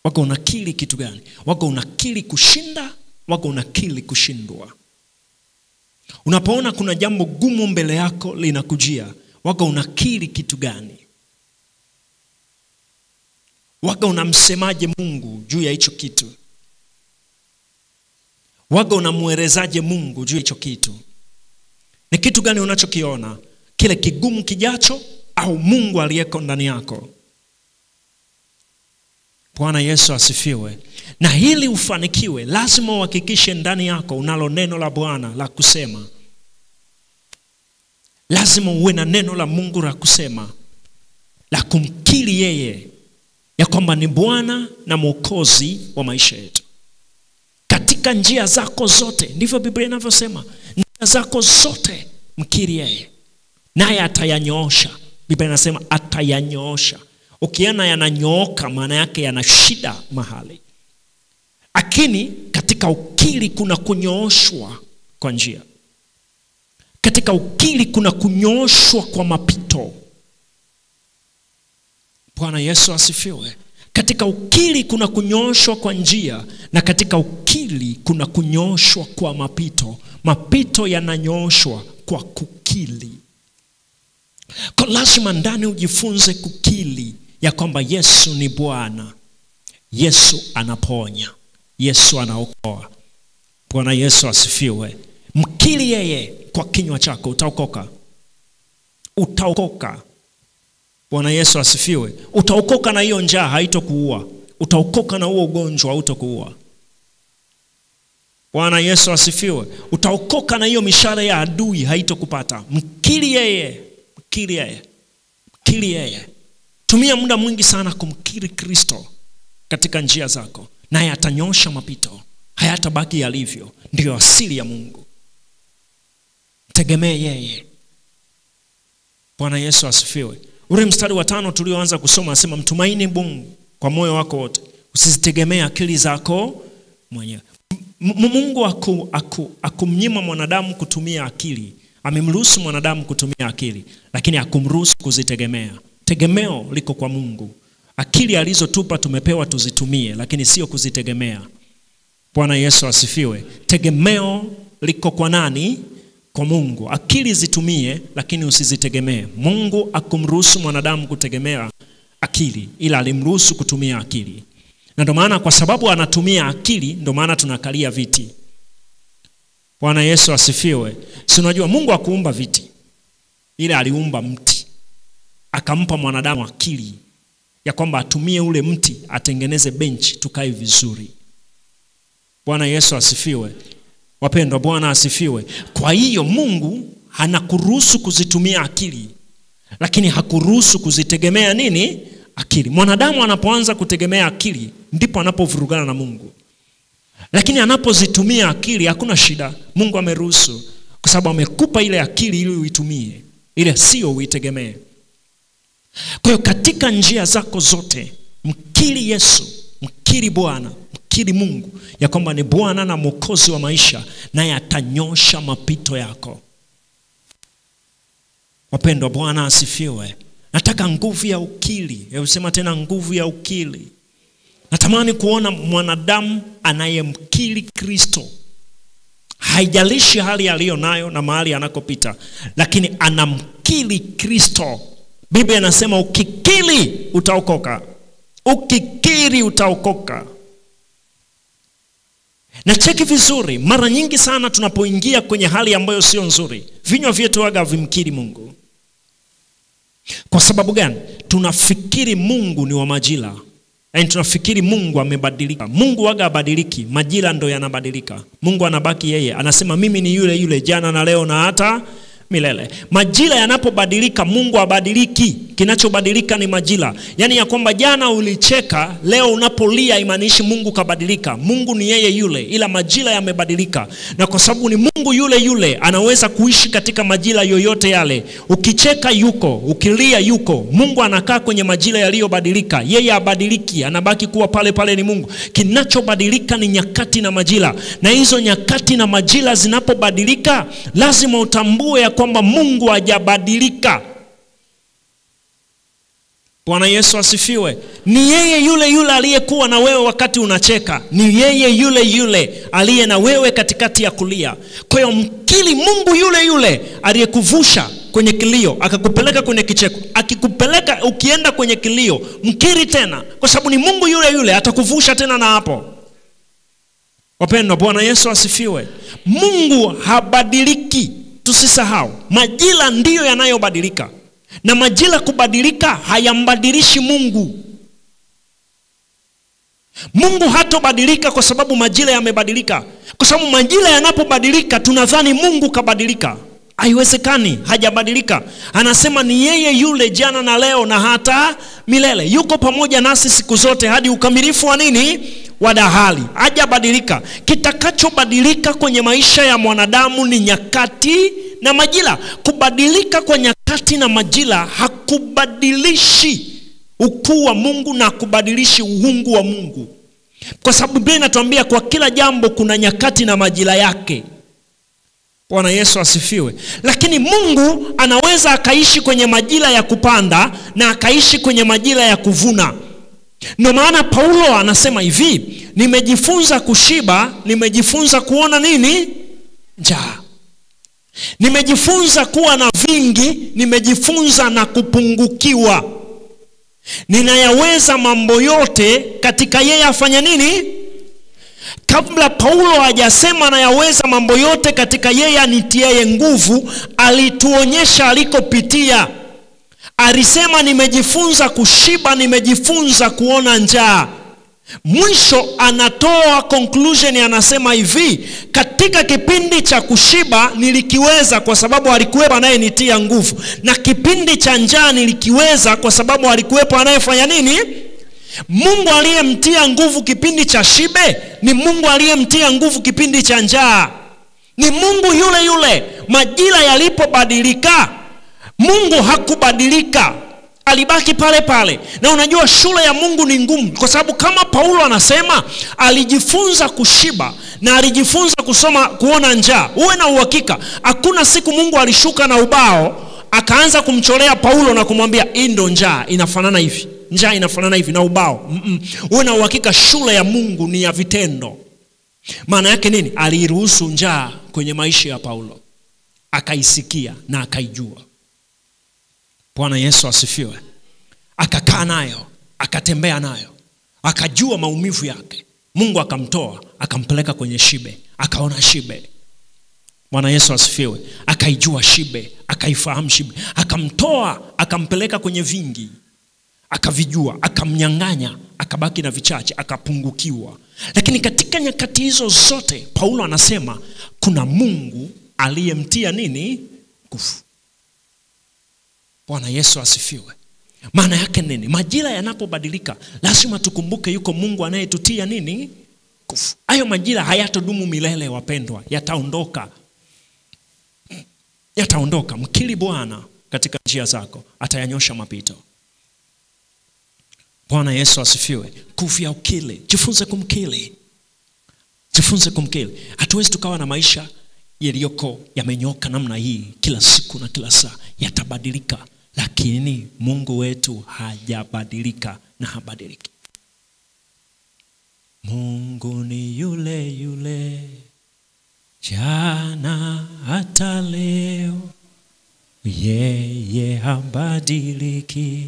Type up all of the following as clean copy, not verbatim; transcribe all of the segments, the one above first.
Waga unakiri kitu gani? Waga unakiri kushinda, waga unakiri kushindwa. Unapoona kuna jambo gumu mbele yako linakujia, waga unakiri kitu gani? Waga unamsemaje Mungu juu ya hicho kitu? Waga unamuelezaje Mungu juu ya hicho kitu? Ni kitu gani unachokiona? Kile kigumu kijacho au Mungu aliyeko ndani yako? Bwana Yesu asifiwe. Na hili ufanikiwe, lazima uhakikishe ndani yako unalo neno la Bwana la kusema. Lazima uwe na neno la Mungu la kusema, la kumkiri yeye ya kwamba ni Bwana na Mwokozi wa maisha yetu. Katika njia zako zote, ndivyo Biblia inavyosema, njia zako zote mkiri yeye, naye atayanyoosha. Biblia inasema atayanyoosha. Ukiona yananyooka, maana yake yana shida mahali. Lakini katika ukiri kuna kunyooshwa kwa njia. Katika ukiri kuna kunyooshwa kwa mapito. Bwana Yesu asifiwe. Katika ukiri kuna kunyooshwa kwa njia, na katika ukiri kuna kunyooshwa kwa mapito. Mapito yananyooshwa kwa kukiri. Kwa lazima ndani ujifunze kukiri ya kwamba Yesu ni Bwana. Yesu anaponya. Yesu anaokoa. Bwana Yesu asifiwe. Mkiri yeye kwa kinywa chako, utaokoka. Utaokoka. Bwana Yesu asifiwe. Utaokoka na hiyo njaa, haitokuua. Utaokoka na huo ugonjwa, hautakuua. Bwana Yesu asifiwe. Utaokoka na hiyo mishale ya adui, haitokupata. Mkiri yeye. Mkiri yeye. Mkiri yeye. Tumia muda mwingi sana kumkiri Kristo katika njia zako, naye atanyosha mapito, hayatabaki yalivyo. Ndio asili ya Mungu. Tegemee yeye. Bwana Yesu asifiwe. Ule mstari wa 5 tulioanza kusoma anasema mtumaini Mungu kwa moyo wako wote, usizitegemee akili zako mwenyewe. Mungu akumnyima mwanadamu kutumia akili. Amemruhusu mwanadamu kutumia akili, lakini hakumruhusu kuzitegemea. Tegemeo liko kwa Mungu. Akili alizotupa tumepewa tuzitumie, lakini sio kuzitegemea. Bwana Yesu asifiwe. Tegemeo liko kwa nani? Kwa Mungu. Akili zitumie, lakini usizitegemee. Mungu akumruhusu mwanadamu kutegemea akili, ila alimruhusu kutumia akili. Na ndio maana kwa sababu anatumia akili, ndio maana tunakalia viti. Bwana Yesu asifiwe. Si unajua Mungu hakuumba viti, ila aliumba mti. Akampa mwanadamu akili ya kwamba atumie ule mti atengeneze benchi tukae vizuri. Bwana Yesu asifiwe. Wapendwa, Bwana asifiwe. Kwa hiyo Mungu hanakuruhusu kuzitumia akili, lakini hakuruhusu kuzitegemea nini? Akili. Mwanadamu anapoanza kutegemea akili ndipo anapovurugana na Mungu. Lakini anapozitumia akili hakuna shida. Mungu ameruhusu kwa sababu amekupa ile akili ili uitumie, ile sio uitegemee. Kwa hiyo katika njia zako zote mkiri Yesu, mkiri Bwana, mkiri Mungu ya kwamba ni Bwana na Mwokozi wa maisha, naye atanyosha mapito yako. Wapendwa, Bwana asifiwe. Nataka nguvu ya ukiri. Hebu sema tena, nguvu ya ukiri. Natamani kuona mwanadamu anayemkiri Kristo. Haijalishi hali aliyo nayo na mahali anakopita, lakini anamkiri Kristo. Biblia inasema ukikiri utaokoka. Ukikiri utaokoka. Na cheki vizuri, mara nyingi sana tunapoingia kwenye hali ambayo sio nzuri, vinywa vyetu waga vimkiri Mungu. Kwa sababu gani? Tunafikiri Mungu ni wa majira. Yaani tunafikiri Mungu amebadilika. Mungu waga abadiliki, majira ndo yanabadilika. Mungu anabaki yeye. Anasema mimi ni yule yule jana na leo na hata milele. Majira yanapobadilika Mungu abadiliki. Kinachobadilika ni majira. Yaani ya kwamba jana ulicheka, leo unapolia imaanishi Mungu kabadilika. Mungu ni yeye yule, ila majira yamebadilika. Na kwa sababu ni Mungu yule yule, anaweza kuishi katika majira yoyote yale. Ukicheka yuko, ukilia yuko. Mungu anakaa kwenye majira yaliyobadilika. Yeye abadiliki, anabaki kuwa pale pale, ni Mungu. Kinachobadilika ni nyakati na majira. Na hizo nyakati na majira zinapobadilika, lazima utambue ya kwamba Mungu hajabadilika. Bwana Yesu asifiwe. Ni yeye yule yule aliyekuwa na wewe wakati unacheka. Ni yeye yule yule aliye na wewe katikati ya kulia. Kwa hiyo mkiri Mungu yule yule aliyekuvusha kwenye kilio akakupeleka kwenye kicheko. Akikupeleka ukienda kwenye kilio, mkiri tena, kwa sababu ni Mungu yule yule atakuvusha tena na hapo. Wapendwa, Bwana Yesu asifiwe. Mungu habadiliki. Tusisahau, majira ndiyo yanayobadilika. Na majira kubadilika hayambadilishi Mungu. Mungu hatobadilika kwa sababu majira yamebadilika. Kwa sababu majira yanapobadilika tunadhani Mungu kabadilika. Haiwezekani, hajabadilika. Anasema ni yeye yule jana na leo na hata milele. Yuko pamoja nasi siku zote hadi ukamilifu wa nini? Wa dahali. Hajabadilika. Kitakachobadilika kwenye maisha ya mwanadamu ni nyakati na majira. Kubadilika kwa nyakati na majira hakubadilishi ukuu wa Mungu na kubadilishi uungu wa Mungu. Kwa sababu Biblia inatuambia kwa kila jambo kuna nyakati na majira yake. Bwana Yesu asifiwe. Lakini Mungu anaweza akaishi kwenye majira ya kupanda na akaishi kwenye majira ya kuvuna. Ndio maana Paulo anasema hivi, nimejifunza kushiba, nimejifunza kuona nini? Njaa. Nimejifunza kuwa na vingi, nimejifunza na kupungukiwa. Ninayaweza mambo yote katika yeye afanya nini? Kabla Paulo hajasema anayaweza mambo yote katika yeye anitiaye nguvu, alituonyesha alikopitia. Alisema nimejifunza kushiba, nimejifunza kuona njaa. Mwisho anatoa conclusion, anasema hivi, katika kipindi cha kushiba nilikiweza kwa sababu alikuwepo anayenitia nguvu, na kipindi cha njaa nilikiweza kwa sababu alikuwepo anayefanya nini? Mungu aliyemtia nguvu kipindi cha shibe ni Mungu aliyemtia nguvu kipindi cha njaa. Ni Mungu yule yule. Majira yalipobadilika, Mungu hakubadilika, alibaki pale pale. Na unajua shule ya Mungu ni ngumu, kwa sababu kama Paulo anasema alijifunza kushiba na alijifunza kusoma kuona njaa, uwe na uhakika hakuna siku Mungu alishuka na ubao akaanza kumcholea Paulo na kumwambia hii ndo njaa inafanana hivi, njaa inafanana hivi na ubao. Uwe na uhakika shule ya Mungu ni ya vitendo. Maana yake nini? Aliruhusu njaa kwenye maisha ya Paulo, akaisikia na akaijua. Bwana Yesu asifiwe. Akakaa nayo, akatembea nayo, akajua maumivu yake. Mungu akamtoa, akampeleka kwenye shibe, akaona shibe. Bwana Yesu asifiwe. Akaijua shibe, akaifahamu shibe. Akamtoa, akampeleka kwenye vingi, akavijua, akamnyang'anya, akabaki na vichache, akapungukiwa. Lakini katika nyakati hizo zote Paulo anasema kuna Mungu aliyemtia nini? Nguvu. Bwana Yesu asifiwe. Maana yake nini? Majira yanapobadilika lazima tukumbuke yuko Mungu anayetutia nini? Nguvu. Hayo majira hayatodumu milele wapendwa, yataondoka. Yataondoka. Mkiri Bwana katika njia zako, atayanyosha mapito. Bwana Yesu asifiwe. Kufia ukili, jifunze kumkili. Jifunze kumkili. Hatuwezi tukawa na maisha yaliyoko yamenyoka namna hii kila siku na kila saa. Yatabadilika, lakini Mungu wetu hajabadilika na habadiliki. Mungu ni yule yule jana hata leo, yeye habadiliki.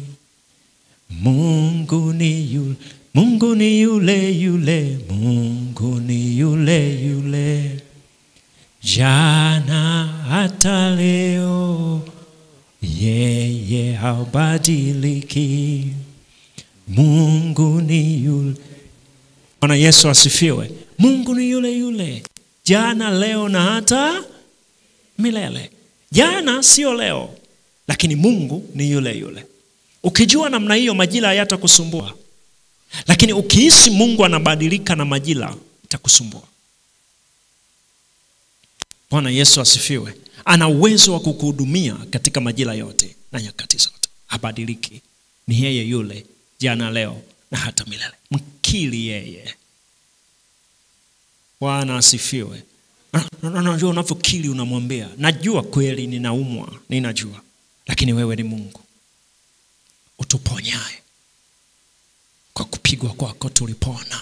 Mungu ni yule, Mungu ni yule yule, Mungu ni yule yule jana hata leo, yeye habadiliki. Mungu ni yule. Bwana Yesu asifiwe. Mungu ni yule yule jana, leo na hata milele. Jana sio leo, lakini Mungu ni yule yule. Ukijua namna hiyo majira hayatakusumbua. Lakini ukihisi Mungu anabadilika na majira, itakusumbua. Bwana Yesu asifiwe. Ana uwezo wa kukuhudumia katika majira yote na nyakati zote. Habadiliki. Ni yeye yule jana, leo na hata milele. Mkiri yeye. Bwana asifiwe. Unajua unavyokiri unamwambia, najua kweli ninaumwa, ninajua, lakini wewe ni Mungu. utuponyaye. Kwa kupigwa kwako tulipona.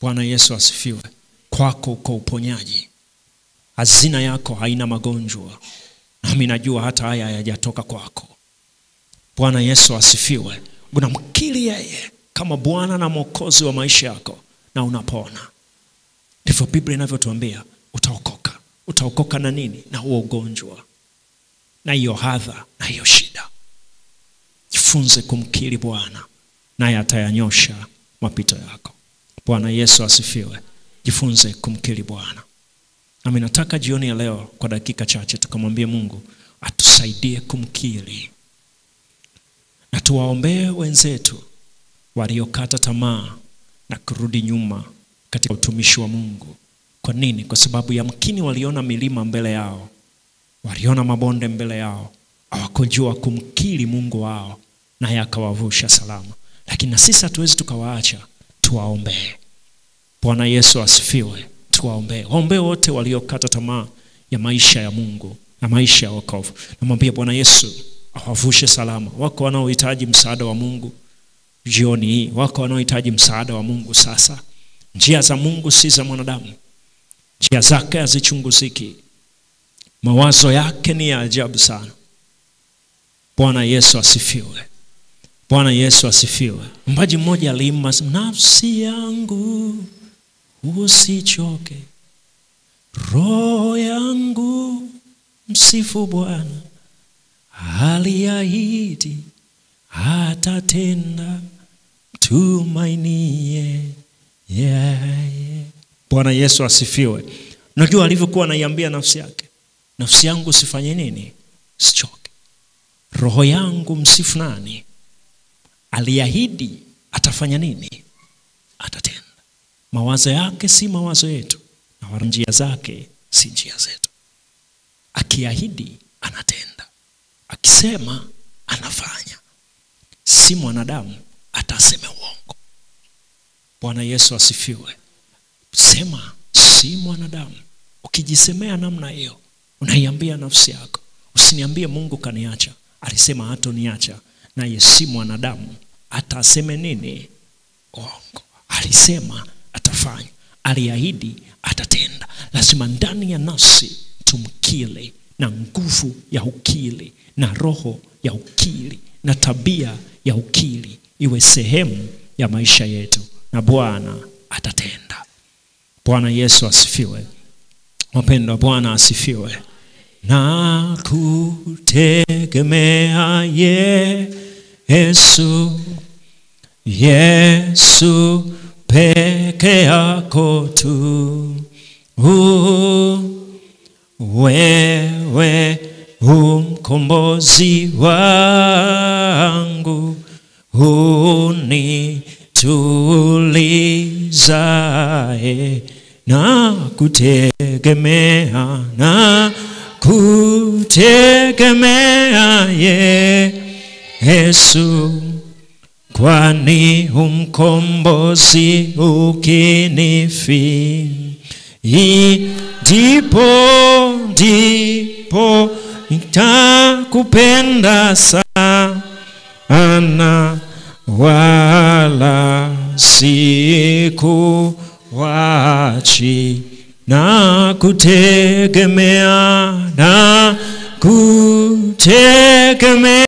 Bwana Yesu asifiwe. Kwako uko uponyaji. Hazina yako haina magonjwa. Nami najua hata haya hayajatoka kwako. Bwana Yesu asifiwe. Unamkiri yeye kama Bwana na Mwokozi wa maisha yako na unapona. Ndivyo Biblia inavyotuambia, utaokoka. Utaokoka na nini? Na huo ugonjwa, na hiyo hadha, na hiyo shida. Jifunze kumkiri Bwana, naye atayanyosha mapito yako. Bwana Yesu asifiwe. Jifunze kumkiri Bwana. Nami nataka jioni ya leo kwa dakika chache tukamwambie Mungu atusaidie kumkiri. Na tuwaombee wenzetu waliokata tamaa na kurudi nyuma katika utumishi wa Mungu. Kwa nini? Kwa sababu yamkini waliona milima mbele yao, waliona mabonde mbele yao, hawakujua kumkiri Mungu wao, naye akawavusha salama. Lakini na sisi hatuwezi tukawaacha, tuwaombee. Bwana Yesu asifiwe. Tuwaombee. Waombee wote waliokata tamaa ya maisha ya Mungu na maisha ya wokovu. Namwambia Bwana Yesu awavushe salama. Wako wanaohitaji msaada wa Mungu jioni hii. Wako wanaohitaji msaada wa Mungu sasa. Njia za Mungu si za mwanadamu. Njia zake hazichunguziki. Mawazo yake ni ya ajabu sana. Bwana Yesu asifiwe. Bwana Yesu asifiwe. Mbaji mmoja aliimba, nafsi yangu usichoke, roho yangu msifu Bwana, aliahidi atatenda, tumainie yeye. Bwana Yesu asifiwe. Unajua alivyokuwa anaiambia nafsi yake, nafsi yangu usifanye nini? Usichoke. Roho yangu msifu nani? Aliahidi atafanya nini? Atatenda. Mawazo yake si mawazo yetu, na njia zake si njia zetu. Akiahidi anatenda, akisema anafanya. Si mwanadamu ataseme uongo. Bwana Yesu asifiwe. Sema si mwanadamu. Ukijisemea namna hiyo, unaiambia nafsi yako, usiniambie Mungu kaniacha. Alisema hatoniacha. Naye si mwanadamu ataseme nini? Uongo. Alisema atafanya, aliahidi atatenda. Lazima ndani ya nafsi tumkiri, na nguvu ya ukiri, na roho ya ukiri, na tabia ya ukiri iwe sehemu ya maisha yetu, na Bwana atatenda. Bwana Yesu asifiwe. Wapendwa, Bwana asifiwe. Na kutegemea Yesu, Yesu peke yako tu. Wewe mkombozi wangu, unitulizae. Na kutegemea Yesu, kwani mkombozi ukinifi. Ndipo nitakupenda sana, wala sikuachi. Na kutegemea